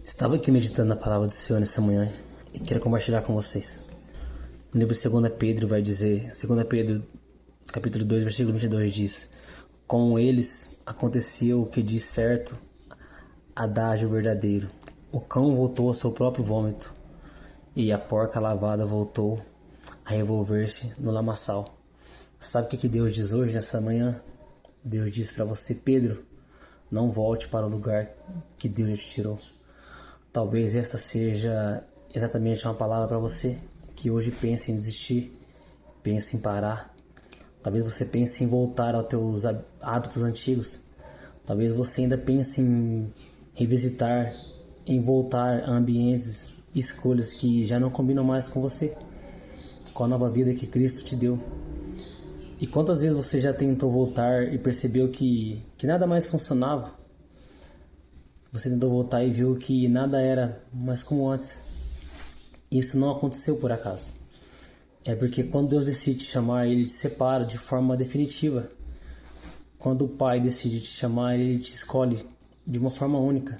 Estava aqui meditando na palavra do Senhor nessa manhã e quero compartilhar com vocês. No livro de 2 Pedro vai dizer, 2 Pedro capítulo 2, versículo 22 diz: com eles aconteceu o que diz certo adágio verdadeiro. O cão voltou ao seu próprio vômito e a porca lavada voltou a revolver-se no lamaçal. Sabe o que Deus diz hoje nessa manhã? Deus diz para você: Pedro, não volte para o lugar que Deus te tirou. Talvez esta seja exatamente uma palavra para você que hoje pensa em desistir, pensa em parar. Talvez você pense em voltar aos teus hábitos antigos. Talvez você ainda pense em revisitar, em voltar a ambientes e escolhas que já não combinam mais com você, com a nova vida que Cristo te deu. E quantas vezes você já tentou voltar e percebeu que nada mais funcionava? Você tentou voltar e viu que nada era mais como antes. Isso não aconteceu por acaso. É porque quando Deus decide te chamar, Ele te separa de forma definitiva. Quando o Pai decide te chamar, Ele te escolhe de uma forma única.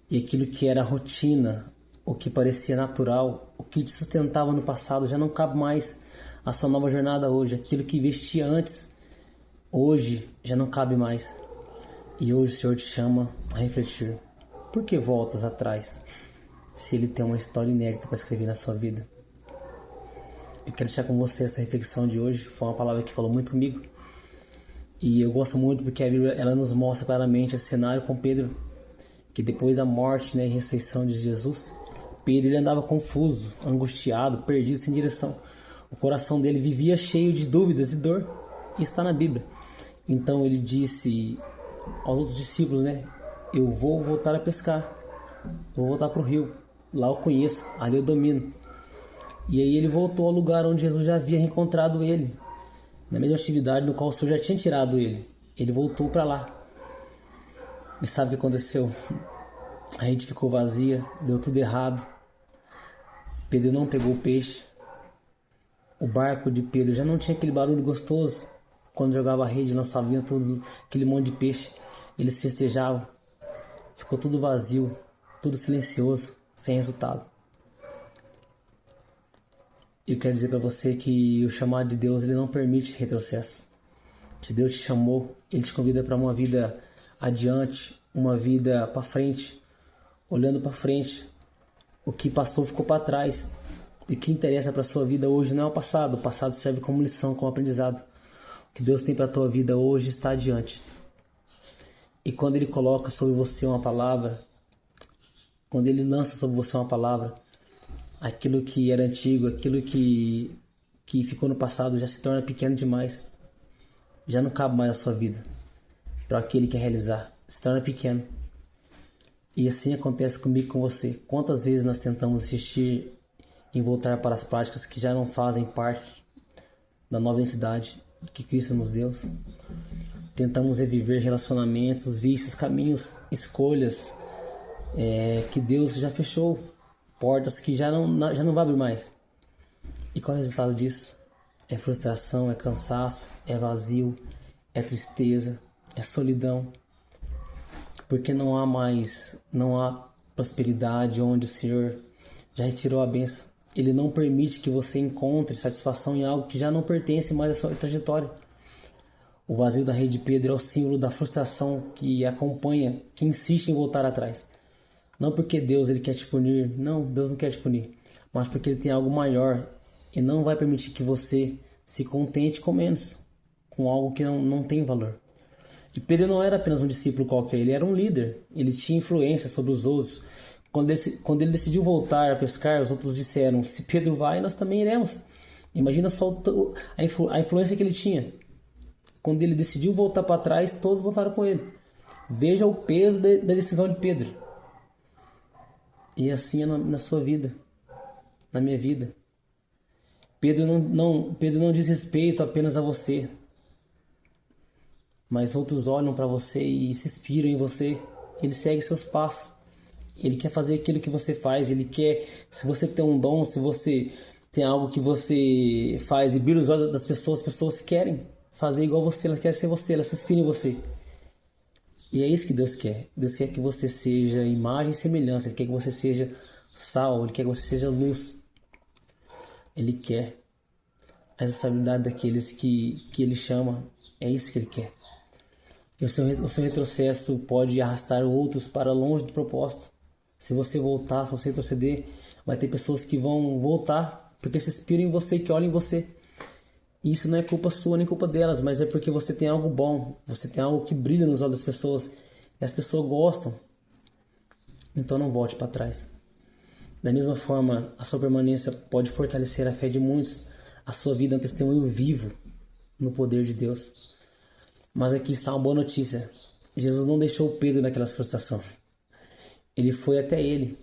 E aquilo que era rotina, o que parecia natural, o que te sustentava no passado, já não cabe mais à sua nova jornada hoje. Aquilo que vestia antes, hoje já não cabe mais. E hoje o Senhor te chama a refletir. Por que voltas atrás, se Ele tem uma história inédita para escrever na sua vida? Eu quero deixar com você essa reflexão de hoje. Foi uma palavra que falou muito comigo. E eu gosto muito porque a Bíblia ela nos mostra claramente esse cenário com Pedro. Que depois da morte, e ressurreição de Jesus, Pedro ele andava confuso, angustiado, perdido, sem direção. O coração dele vivia cheio de dúvidas e dor. Isso está na Bíblia. Então ele disse aos outros discípulos, eu vou voltar a pescar. Eu vou voltar para o rio. Lá eu conheço, ali eu domino. E aí ele voltou ao lugar onde Jesus já havia reencontrado ele. Na mesma atividade no qual o Senhor já tinha tirado ele. Ele voltou para lá. E sabe o que aconteceu? A rede ficou vazia, deu tudo errado. Pedro não pegou o peixe. O barco de Pedro já não tinha aquele barulho gostoso. Quando jogava a rede, lançava todo aquele monte de peixe. Eles festejavam. Ficou tudo vazio, tudo silencioso, sem resultado. Eu quero dizer para você que o chamado de Deus ele não permite retrocesso. Se Deus te chamou, Ele te convida para uma vida adiante, uma vida para frente, olhando para frente. O que passou ficou para trás. E o que interessa para a sua vida hoje não é o passado serve como lição, como aprendizado. O que Deus tem para a tua vida hoje está adiante. E quando Ele coloca sobre você uma palavra, quando Ele lança sobre você uma palavra, aquilo que era antigo, aquilo que ficou no passado já se torna pequeno demais. Já não cabe mais na sua vida. Para aquele que quer realizar, se torna pequeno. E assim acontece comigo e com você. Quantas vezes nós tentamos insistir em voltar para as práticas que já não fazem parte da nova identidade que Cristo nos deu? Tentamos reviver relacionamentos, vícios, caminhos, escolhas que Deus já fechou. Portas que já não vai abrir mais. E qual é o resultado disso? É frustração, é cansaço, é vazio, é tristeza, é solidão. Porque não há prosperidade onde o Senhor já retirou a bênção. Ele não permite que você encontre satisfação em algo que já não pertence mais à sua trajetória. O vazio da rede de Pedro é o símbolo da frustração que acompanha, que insiste em voltar atrás. Não porque Deus ele quer te punir, não, Deus não quer te punir, mas porque Ele tem algo maior e não vai permitir que você se contente com menos, com algo que não tem valor. E Pedro não era apenas um discípulo qualquer, ele era um líder, ele tinha influência sobre os outros. Quando ele decidiu voltar a pescar, os outros disseram: se Pedro vai, nós também iremos. Imagina só a influência que ele tinha. Quando ele decidiu voltar para trás, todos voltaram com ele. Veja o peso da decisão de Pedro. E assim é na sua vida, na minha vida. Pedro não diz respeito apenas a você, mas outros olham para você e se inspiram em você. Ele segue seus passos. Ele quer fazer aquilo que você faz. Ele quer, se você tem um dom, se você tem algo que você faz e brilha os olhos das pessoas, as pessoas querem fazer igual você, elas querem ser você, elas se inspiram em você. E é isso que Deus quer. Deus quer que você seja imagem e semelhança. Ele quer que você seja sal. Ele quer que você seja luz. Ele quer a responsabilidade daqueles que Ele chama. É isso que Ele quer. E o seu retrocesso pode arrastar outros para longe do propósito. Se você voltar, se você retroceder, vai ter pessoas que vão voltar porque se inspiram em você, que olham em você. E isso não é culpa sua nem culpa delas, mas é porque você tem algo bom, você tem algo que brilha nos olhos das pessoas e as pessoas gostam. Então não volte para trás. Da mesma forma, a sua permanência pode fortalecer a fé de muitos. A sua vida é um testemunho vivo no poder de Deus. Mas aqui está uma boa notícia. Jesus não deixou Pedro naquela frustração. Ele foi até ele,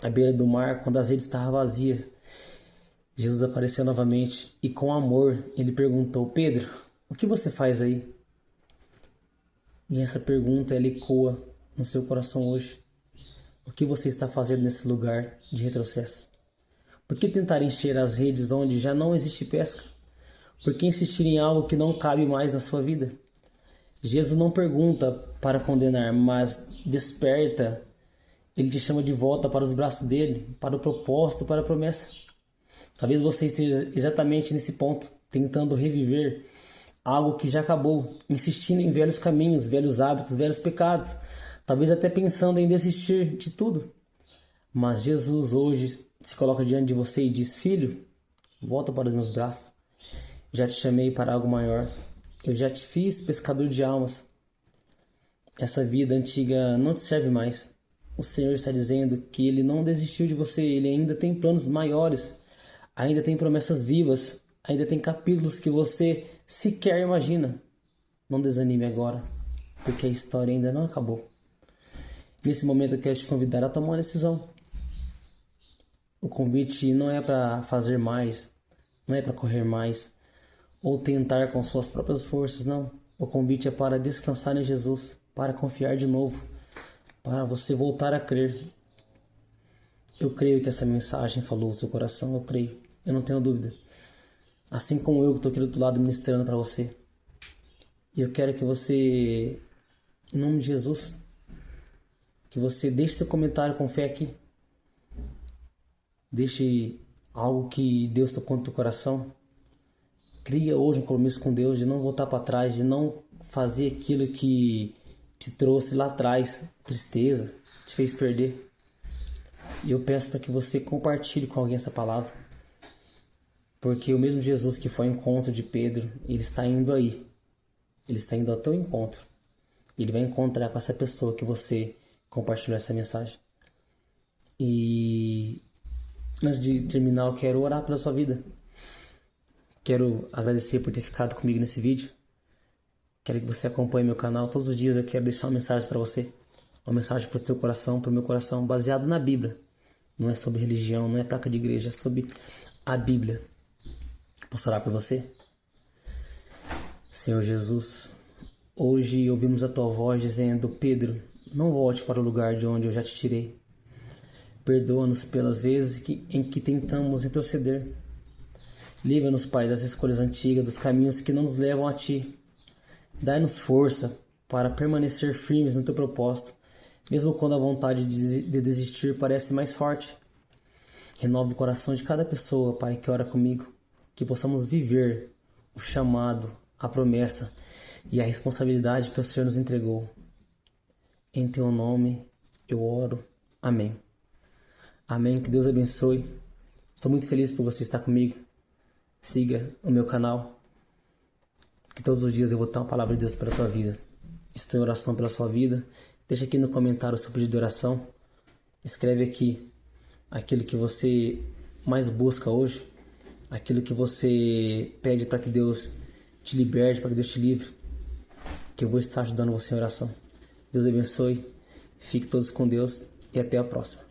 à beira do mar, quando as redes estavam vazias. Jesus apareceu novamente e com amor ele perguntou: Pedro, o que você faz aí? E essa pergunta ela ecoa no seu coração hoje. O que você está fazendo nesse lugar de retrocesso? Por que tentar encher as redes onde já não existe pesca? Por que insistir em algo que não cabe mais na sua vida? Jesus não pergunta para condenar, mas desperta. Ele te chama de volta para os braços dele, para o propósito, para a promessa. Talvez você esteja exatamente nesse ponto, tentando reviver algo que já acabou, insistindo em velhos caminhos, velhos hábitos, velhos pecados, talvez até pensando em desistir de tudo. Mas Jesus hoje se coloca diante de você e diz: filho, volta para os meus braços. Eu já te chamei para algo maior. Eu já te fiz pescador de almas. Essa vida antiga não te serve mais. O Senhor está dizendo que Ele não desistiu de você. Ele ainda tem planos maiores. Ainda tem promessas vivas. Ainda tem capítulos que você sequer imagina. Não desanime agora, porque a história ainda não acabou. Nesse momento eu quero te convidar a tomar uma decisão. O convite não é para fazer mais, não é para correr mais, ou tentar com suas próprias forças, não. O convite é para descansar em Jesus, para confiar de novo, para você voltar a crer. Eu creio que essa mensagem falou o seu coração, eu creio, eu não tenho dúvida. Assim como eu que estou aqui do outro lado ministrando para você. E eu quero que você, em nome de Jesus, que você deixe seu comentário com fé aqui. Deixe algo que Deus tocou no teu coração. Cria hoje um compromisso com Deus de não voltar para trás, de não fazer aquilo que te trouxe lá atrás, tristeza, te fez perder. E eu peço para que você compartilhe com alguém essa palavra. Porque o mesmo Jesus que foi ao encontro de Pedro, ele está indo aí. Ele está indo ao teu encontro. Ele vai encontrar com essa pessoa que você compartilhou essa mensagem. E antes de terminar, eu quero orar pela sua vida. Quero agradecer por ter ficado comigo nesse vídeo. Quero que você acompanhe meu canal. Todos os dias eu quero deixar uma mensagem para você. Uma mensagem para o seu coração, para o meu coração, baseado na Bíblia. Não é sobre religião, não é placa de igreja, é sobre a Bíblia. Posso orar por você? Senhor Jesus, hoje ouvimos a tua voz dizendo: Pedro, não volte para o lugar de onde eu já te tirei. Perdoa-nos pelas vezes em que tentamos retroceder. Livra-nos, Pai, das escolhas antigas, dos caminhos que não nos levam a Ti. Dai-nos força para permanecer firmes no Teu propósito, mesmo quando a vontade de desistir parece mais forte. Renova o coração de cada pessoa, Pai, que ora comigo, que possamos viver o chamado, a promessa e a responsabilidade que o Senhor nos entregou. Em Teu nome eu oro. Amém. Amém. Que Deus abençoe. Estou muito feliz por você estar comigo. Siga o meu canal, que todos os dias eu vou ter uma palavra de Deus para a tua vida. Estou em oração pela sua vida. Deixa aqui no comentário o seu pedido de oração. Escreve aqui aquilo que você mais busca hoje, aquilo que você pede para que Deus te liberte, para que Deus te livre, que eu vou estar ajudando você em oração. Deus abençoe, fique todos com Deus e até a próxima.